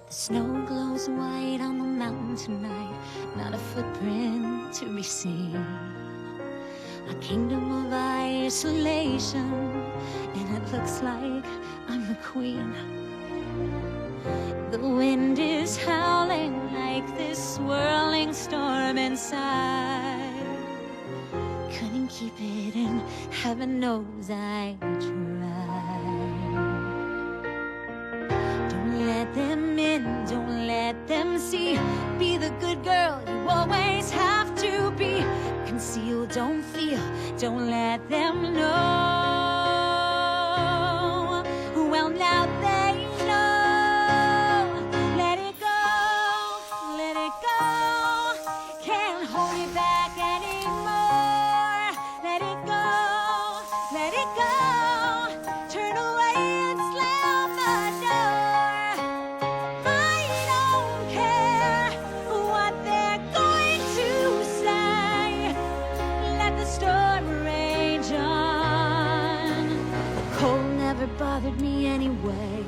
The snow glows white on the mountain tonight, not a footprint to be seen. A kingdom of isolation, and it looks like I'm the queen. The wind is howling like this swirling storm inside. Couldn't keep it in, heaven knows I tried. Don't let them in, don't let them see. Be the good girl you always have to be. Conceal, don't feel, don't let them know. Well, now they know. Let it go, let it go. Can't hold it back anymore. Let it go, let it go. Turn away and slam the door. I don't care what they're going to say. Let the storm rage on. The cold never bothered me anyway.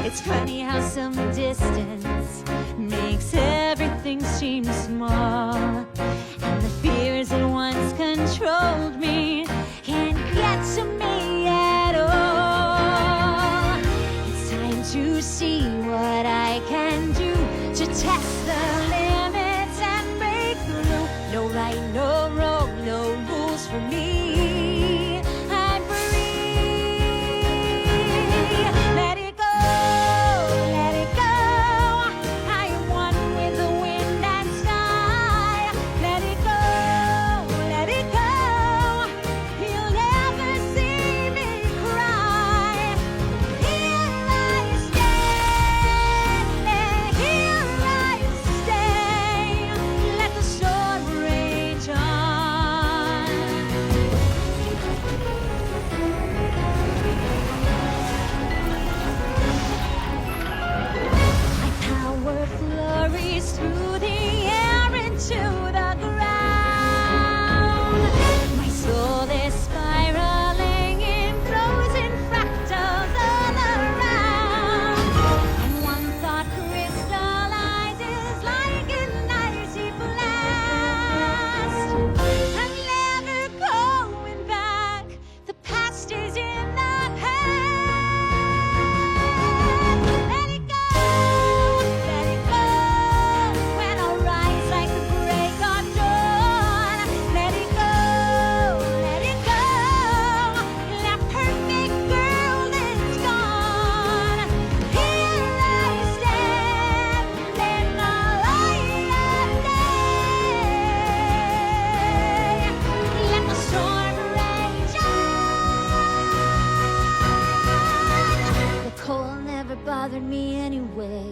It's funny how some distance makes everything seem small, and the fears that once controlled me can't get to me at all. It's time to see what I can do to test the limits and break through. No right, no wrong, no rules for me. I'm free. Let it go, let it go. I am one with the wind and sky. Let it go, let it go. You'll never see me cry. Here I stand, here I stay. Let the storm rage on. My power flurries through the air into the ground. My soul is spiraling in frozen fractals all around. And one thought crystallizes like an icy blast. I'm never going back. The past is in the past. Let it go, let it go. When I rise like the break of dawn. Let it go, let it go. That perfect girl is gone. Here I stand in the light of day. Let the storm rage on. The cold never bothered me anyway.